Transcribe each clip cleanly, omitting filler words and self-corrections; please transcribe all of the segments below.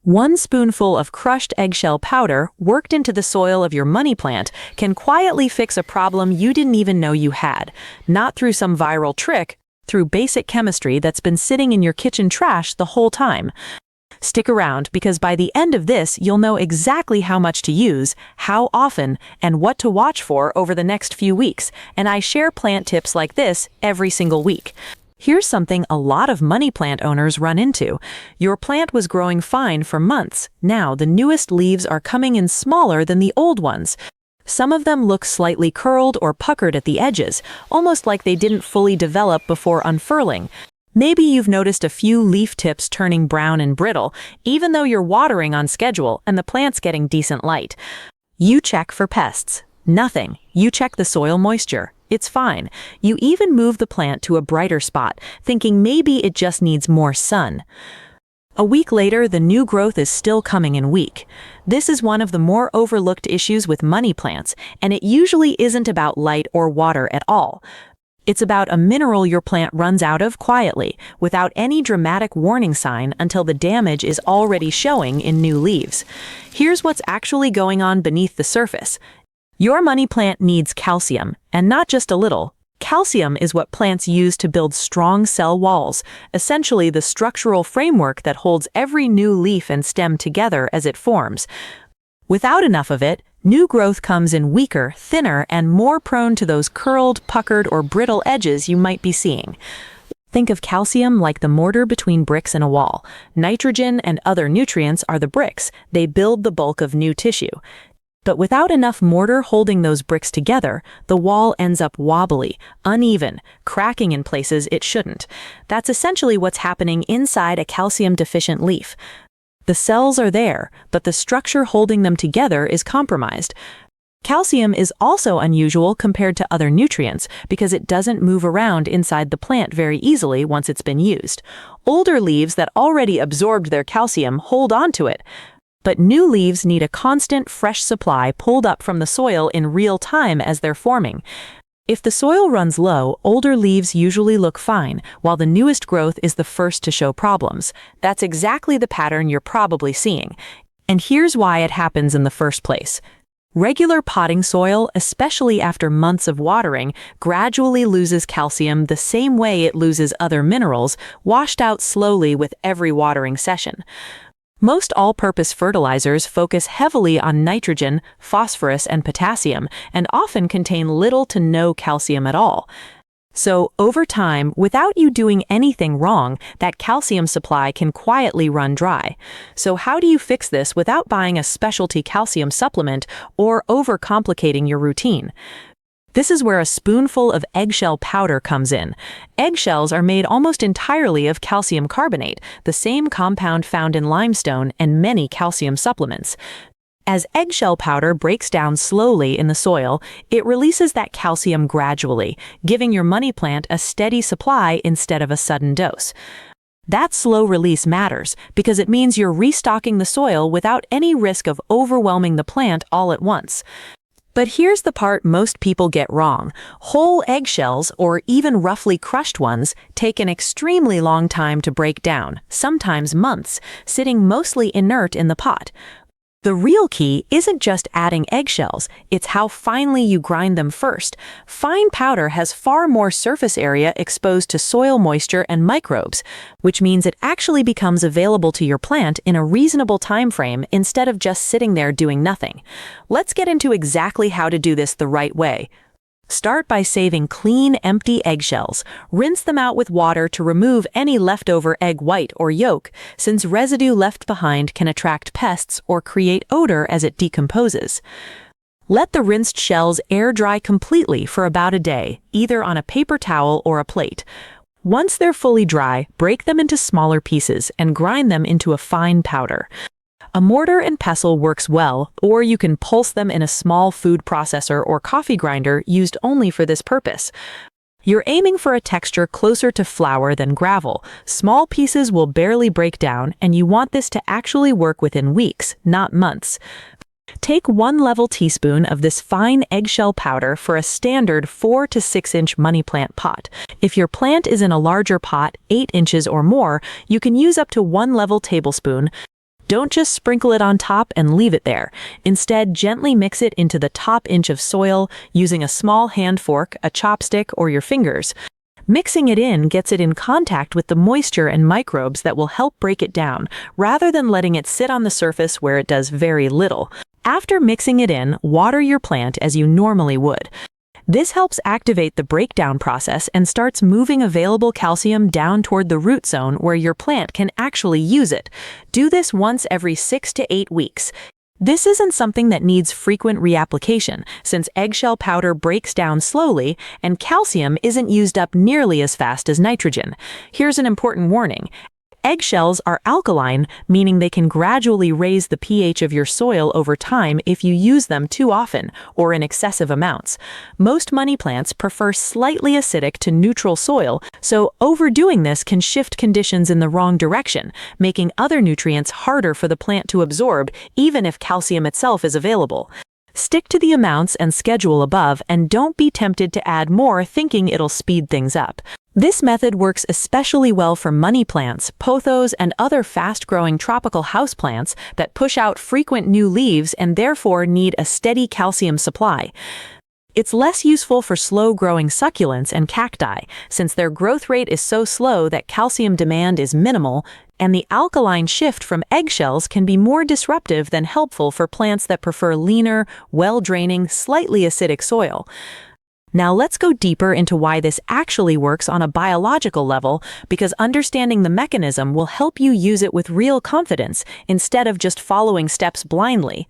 1 spoonful of crushed eggshell powder worked into the soil of your money plant can quietly fix a problem you didn't even know you had, not through some viral trick, through basic chemistry that's been sitting in your kitchen trash the whole time. Stick around, because by the end of this, you'll know exactly how much to use, how often, and what to watch for over the next few weeks, and I share plant tips like this every single week. Here's something a lot of money plant owners run into. Your plant was growing fine for months. Now, the newest leaves are coming in smaller than the old ones. Some of them look slightly curled or puckered at the edges, almost like they didn't fully develop before unfurling. Maybe you've noticed a few leaf tips turning brown and brittle, even though you're watering on schedule and the plant's getting decent light. You check for pests. Nothing. You check the soil moisture. It's fine. You even move the plant to a brighter spot, thinking maybe it just needs more sun. A week later, the new growth is still coming in weak. This is one of the more overlooked issues with money plants, and it usually isn't about light or water at all. It's about a mineral your plant runs out of quietly, without any dramatic warning sign until the damage is already showing in new leaves. Here's what's actually going on beneath the surface. Your money plant needs calcium, and not just a little. Calcium is what plants use to build strong cell walls, essentially the structural framework that holds every new leaf and stem together as it forms. Without enough of it, new growth comes in weaker, thinner, and more prone to those curled, puckered, or brittle edges you might be seeing. Think of calcium like the mortar between bricks in a wall. Nitrogen and other nutrients are the bricks. They build the bulk of new tissue. But without enough mortar holding those bricks together, the wall ends up wobbly, uneven, cracking in places it shouldn't. That's essentially what's happening inside a calcium-deficient leaf. The cells are there, but the structure holding them together is compromised. Calcium is also unusual compared to other nutrients because it doesn't move around inside the plant very easily once it's been used. Older leaves that already absorbed their calcium hold on to it. But new leaves need a constant, fresh supply pulled up from the soil in real time as they're forming. If the soil runs low, older leaves usually look fine, while the newest growth is the first to show problems. That's exactly the pattern you're probably seeing. And here's why it happens in the first place. Regular potting soil, especially after months of watering, gradually loses calcium the same way it loses other minerals, washed out slowly with every watering session. Most all-purpose fertilizers focus heavily on nitrogen, phosphorus, and potassium, and often contain little to no calcium at all. So, over time, without you doing anything wrong, that calcium supply can quietly run dry. So how do you fix this without buying a specialty calcium supplement or overcomplicating your routine? This is where a spoonful of eggshell powder comes in. Eggshells are made almost entirely of calcium carbonate, the same compound found in limestone and many calcium supplements. As eggshell powder breaks down slowly in the soil, it releases that calcium gradually, giving your money plant a steady supply instead of a sudden dose. That slow release matters because it means you're restocking the soil without any risk of overwhelming the plant all at once. But here's the part most people get wrong. Whole eggshells, or even roughly crushed ones, take an extremely long time to break down, sometimes months, sitting mostly inert in the pot. The real key isn't just adding eggshells, it's how finely you grind them first. Fine powder has far more surface area exposed to soil moisture and microbes, which means it actually becomes available to your plant in a reasonable time frame instead of just sitting there doing nothing. Let's get into exactly how to do this the right way. Start by saving clean, empty eggshells. Rinse them out with water to remove any leftover egg white or yolk, since residue left behind can attract pests or create odor as it decomposes. Let the rinsed shells air dry completely for about a day, either on a paper towel or a plate. Once they're fully dry, break them into smaller pieces and grind them into a fine powder. A mortar and pestle works well, or you can pulse them in a small food processor or coffee grinder used only for this purpose. You're aiming for a texture closer to flour than gravel. Small pieces will barely break down, and you want this to actually work within weeks, not months. Take 1 level teaspoon of this fine eggshell powder for a standard 4 to 6 inch money plant pot. If your plant is in a larger pot, 8 inches or more, you can use up to 1 level tablespoon. Don't just sprinkle it on top and leave it there. Instead, gently mix it into the top inch of soil using a small hand fork, a chopstick, or your fingers. Mixing it in gets it in contact with the moisture and microbes that will help break it down, rather than letting it sit on the surface where it does very little. After mixing it in, water your plant as you normally would. This helps activate the breakdown process and starts moving available calcium down toward the root zone where your plant can actually use it. Do this once every 6 to 8 weeks. This isn't something that needs frequent reapplication, since eggshell powder breaks down slowly and calcium isn't used up nearly as fast as nitrogen. Here's an important warning. Eggshells are alkaline, meaning they can gradually raise the pH of your soil over time if you use them too often or in excessive amounts. Most money plants prefer slightly acidic to neutral soil, so overdoing this can shift conditions in the wrong direction, making other nutrients harder for the plant to absorb, even if calcium itself is available. Stick to the amounts and schedule above, and don't be tempted to add more thinking it'll speed things up. This method works especially well for money plants, pothos, and other fast-growing tropical houseplants that push out frequent new leaves and therefore need a steady calcium supply. It's less useful for slow-growing succulents and cacti, since their growth rate is so slow that calcium demand is minimal, and the alkaline shift from eggshells can be more disruptive than helpful for plants that prefer leaner, well-draining, slightly acidic soil. Now let's go deeper into why this actually works on a biological level, because understanding the mechanism will help you use it with real confidence instead of just following steps blindly.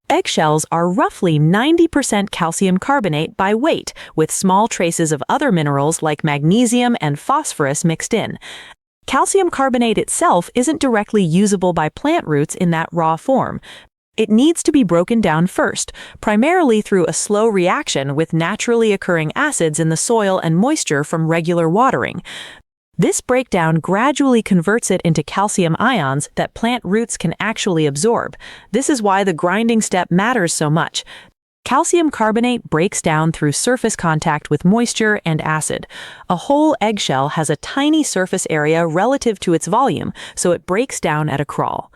Eggshells are roughly 90% calcium carbonate by weight, with small traces of other minerals like magnesium and phosphorus mixed in. Calcium carbonate itself isn't directly usable by plant roots in that raw form. It needs to be broken down first, primarily through a slow reaction with naturally occurring acids in the soil and moisture from regular watering. This breakdown gradually converts it into calcium ions that plant roots can actually absorb. This is why the grinding step matters so much. Calcium carbonate breaks down through surface contact with moisture and acid. A whole eggshell has a tiny surface area relative to its volume, so it breaks down at a crawl.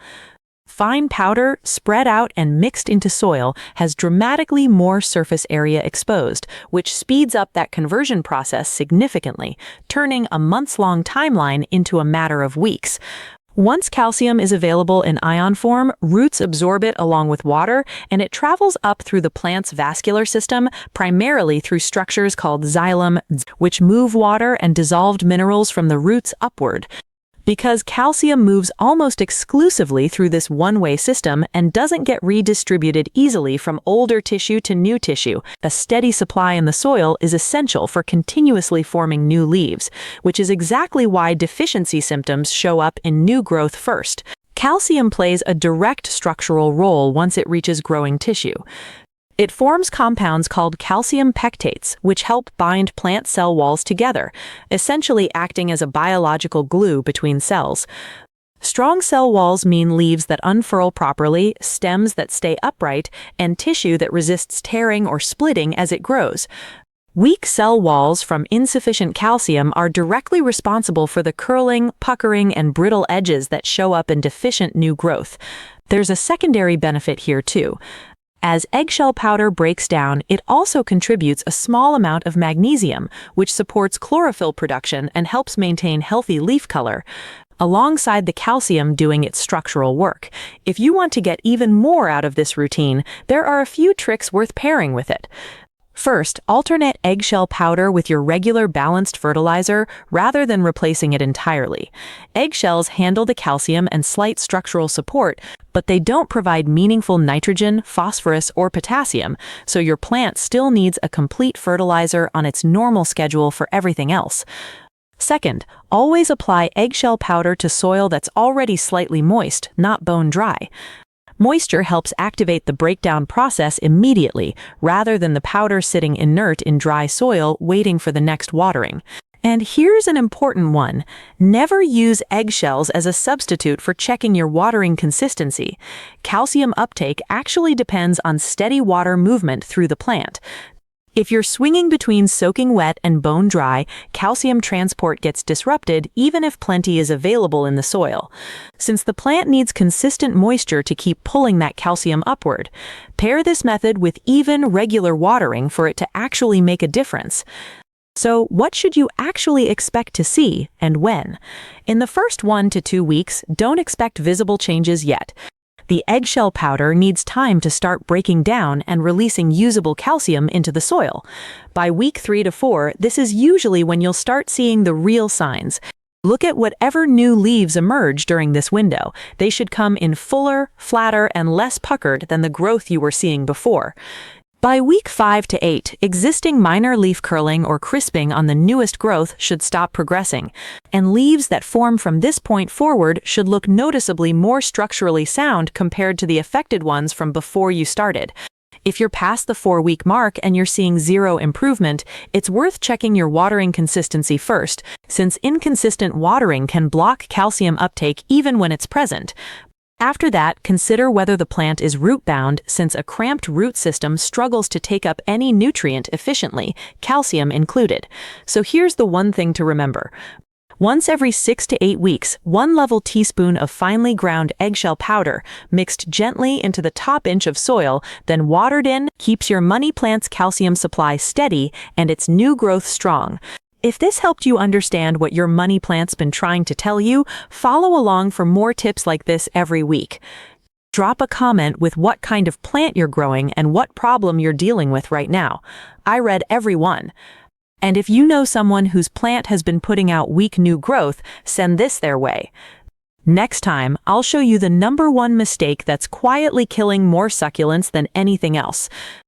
Fine powder, spread out and mixed into soil, has dramatically more surface area exposed, which speeds up that conversion process significantly, turning a months-long timeline into a matter of weeks. Once calcium is available in ion form, roots absorb it along with water, and it travels up through the plant's vascular system, primarily through structures called xylem, which move water and dissolved minerals from the roots upward. Because calcium moves almost exclusively through this one-way system and doesn't get redistributed easily from older tissue to new tissue, a steady supply in the soil is essential for continuously forming new leaves, which is exactly why deficiency symptoms show up in new growth first. Calcium plays a direct structural role once it reaches growing tissue. It forms compounds called calcium pectates, which help bind plant cell walls together, essentially acting as a biological glue between cells. Strong cell walls mean leaves that unfurl properly, stems that stay upright, and tissue that resists tearing or splitting as it grows. Weak cell walls from insufficient calcium are directly responsible for the curling, puckering, and brittle edges that show up in deficient new growth. There's a secondary benefit here too. As eggshell powder breaks down, it also contributes a small amount of magnesium, which supports chlorophyll production and helps maintain healthy leaf color, alongside the calcium doing its structural work. If you want to get even more out of this routine, there are a few tricks worth pairing with it. First, alternate eggshell powder with your regular balanced fertilizer rather than replacing it entirely. Eggshells handle the calcium and slight structural support, but they don't provide meaningful nitrogen, phosphorus, or potassium, so your plant still needs a complete fertilizer on its normal schedule for everything else. Second, always apply eggshell powder to soil that's already slightly moist, not bone dry. Moisture helps activate the breakdown process immediately, rather than the powder sitting inert in dry soil waiting for the next watering. And here's an important one. Never use eggshells as a substitute for checking your watering consistency. Calcium uptake actually depends on steady water movement through the plant. If you're swinging between soaking wet and bone dry, calcium transport gets disrupted even if plenty is available in the soil. Since the plant needs consistent moisture to keep pulling that calcium upward, pair this method with even regular watering for it to actually make a difference. So, what should you actually expect to see, and when? In the first 1 to 2 weeks, don't expect visible changes yet. The eggshell powder needs time to start breaking down and releasing usable calcium into the soil. By week 3 to 4, this is usually when you'll start seeing the real signs. Look at whatever new leaves emerge during this window. They should come in fuller, flatter, and less puckered than the growth you were seeing before. By week 5 to 8, existing minor leaf curling or crisping on the newest growth should stop progressing, and leaves that form from this point forward should look noticeably more structurally sound compared to the affected ones from before you started. If you're past the 4-week mark and you're seeing zero improvement, it's worth checking your watering consistency first, since inconsistent watering can block calcium uptake even when it's present. After that, consider whether the plant is root-bound, since a cramped root system struggles to take up any nutrient efficiently, calcium included. So here's the one thing to remember. Once every 6 to 8 weeks, 1 level teaspoon of finely ground eggshell powder, mixed gently into the top inch of soil, then watered in, keeps your money plant's calcium supply steady and its new growth strong. If this helped you understand what your money plant's been trying to tell you, follow along for more tips like this every week. Drop a comment with what kind of plant you're growing and what problem you're dealing with right now. I read every one. And if you know someone whose plant has been putting out weak new growth, send this their way. Next time, I'll show you the #1 mistake that's quietly killing more succulents than anything else.